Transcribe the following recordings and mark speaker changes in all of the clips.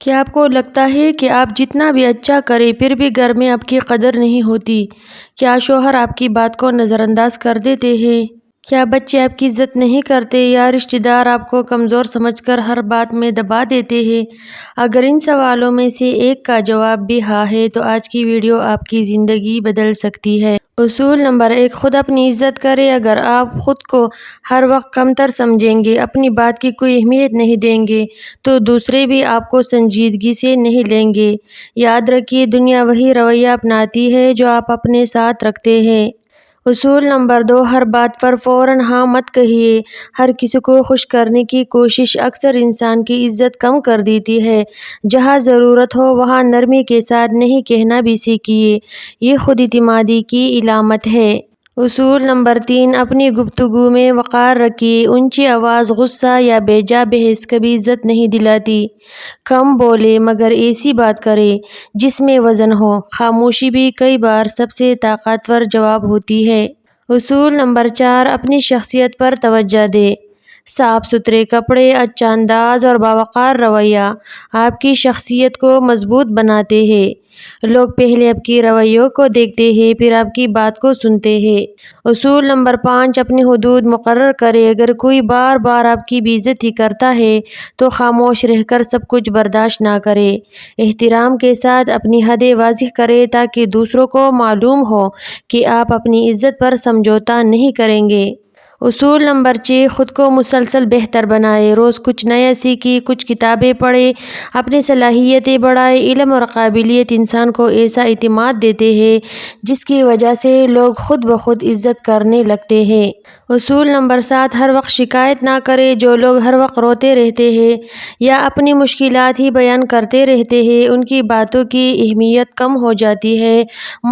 Speaker 1: کیا آپ کو لگتا ہے کہ آپ جتنا بھی اچھا کریں پھر بھی گھر میں آپ کی قدر نہیں ہوتی؟ کیا شوہر آپ کی بات کو نظر انداز کر دیتے ہیں؟ کیا بچے آپ کی عزت نہیں کرتے یا رشتہ دار آپ کو کمزور سمجھ کر ہر بات میں دبا دیتے ہیں؟ اگر ان سوالوں میں سے ایک کا جواب بھی ہاں ہے تو آج کی ویڈیو آپ کی زندگی بدل سکتی ہے۔ اصول نمبر 1، خود اپنی عزت کریں۔ اگر آپ خود کو ہر وقت کمتر سمجھیں گے، اپنی بات کی کوئی اہمیت نہیں دیں گے تو دوسرے بھی آپ کو سنجیدگی سے نہیں لیں گے۔ یاد رکھیے، دنیا وہی رویہ اپناتی ہے جو آپ اپنے ساتھ رکھتے ہیں۔ اصول نمبر 2، ہر بات پر فوراً ہاں مت کہیے۔ ہر کسی کو خوش کرنے کی کوشش اکثر انسان کی عزت کم کر دیتی ہے۔ جہاں ضرورت ہو وہاں نرمی کے ساتھ نہیں کہنا بھی سیکھیے، یہ خود اعتمادی کی علامت ہے۔ اصول نمبر 3، اپنی گفتگو میں وقار رکھیے۔ اونچی آواز، غصہ یا بے جا بحث کبھی عزت نہیں دلاتی۔ کم بولے مگر ایسی بات کرے جس میں وزن ہو۔ خاموشی بھی کئی بار سب سے طاقتور جواب ہوتی ہے۔ اصول نمبر 4، اپنی شخصیت پر توجہ دیں۔ صاف ستھرے کپڑے، اچھا انداز اور باوقار رویہ آپ کی شخصیت کو مضبوط بناتے ہیں۔ لوگ پہلے آپ کی رویوں کو دیکھتے ہیں پھر آپ کی بات کو سنتے ہیں۔ اصول نمبر 5، اپنی حدود مقرر کریں۔ اگر کوئی بار بار آپ کی بے عزتی کرتا ہے تو خاموش رہ کر سب کچھ برداشت نہ کریں۔ احترام کے ساتھ اپنی حدیں واضح کریں تاکہ دوسروں کو معلوم ہو کہ آپ اپنی عزت پر سمجھوتہ نہیں کریں گے۔ اصول نمبر 6، خود کو مسلسل بہتر بنائیں۔ روز کچھ نیا سیکھیں، کچھ کتابیں پڑھیں، اپنی صلاحیتیں بڑھائیں۔ علم اور قابلیت انسان کو ایسا اعتماد دیتے ہیں جس کی وجہ سے لوگ خود بخود عزت کرنے لگتے ہیں۔ اصول نمبر 7، ہر وقت شکایت نہ کریں۔ جو لوگ ہر وقت روتے رہتے ہیں یا اپنی مشکلات ہی بیان کرتے رہتے ہیں ان کی باتوں کی اہمیت کم ہو جاتی ہے۔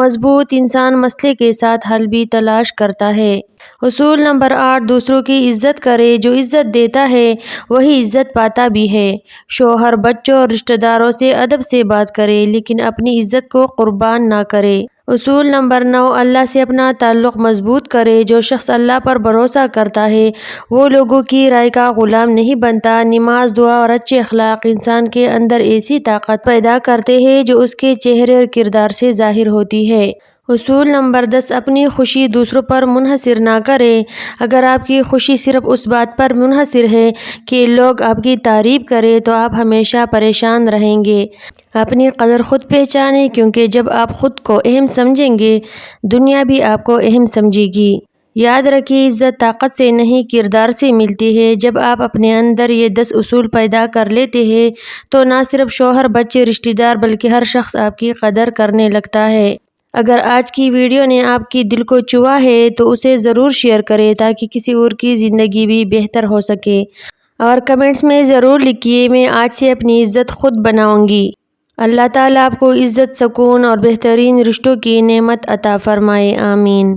Speaker 1: مضبوط انسان مسئلے کے ساتھ حل بھی تلاش کرتا ہے۔ اصول نمبر 8، دوسروں کی عزت کریں۔ جو عزت دیتا ہے وہی عزت پاتا بھی ہے۔ شوہر، بچوں اور رشتہ داروں سے ادب سے بات کریں لیکن اپنی عزت کو قربان نہ کریں۔ اصول نمبر 9، اللہ سے اپنا تعلق مضبوط کریں۔ جو شخص اللہ پر بھروسہ کرتا ہے وہ لوگوں کی رائے کا غلام نہیں بنتا۔ نماز، دعا اور اچھے اخلاق انسان کے اندر ایسی طاقت پیدا کرتے ہیں جو اس کے چہرے اور کردار سے ظاہر ہوتی ہے۔ اصول نمبر 10، اپنی خوشی دوسروں پر منحصر نہ کریں۔ اگر آپ کی خوشی صرف اس بات پر منحصر ہے کہ لوگ آپ کی تعریف کریں تو آپ ہمیشہ پریشان رہیں گے۔ اپنی قدر خود پہچانیں کیونکہ جب آپ خود کو اہم سمجھیں گے دنیا بھی آپ کو اہم سمجھے گی۔ یاد رکھیے، عزت طاقت سے نہیں کردار سے ملتی ہے۔ جب آپ اپنے اندر یہ 10 اصول پیدا کر لیتے ہیں تو نہ صرف شوہر، بچے، رشتہ دار بلکہ ہر شخص آپ کی قدر کرنے لگتا ہے۔ اگر آج کی ویڈیو نے آپ کی دل کو چھوا ہے تو اسے ضرور شیئر کریں تاکہ کسی اور کی زندگی بھی بہتر ہو سکے، اور کمنٹس میں ضرور لکھیے میں آج سے اپنی عزت خود بناؤں گی۔ اللہ تعالیٰ آپ کو عزت، سکون اور بہترین رشتوں کی نعمت عطا فرمائے، آمین۔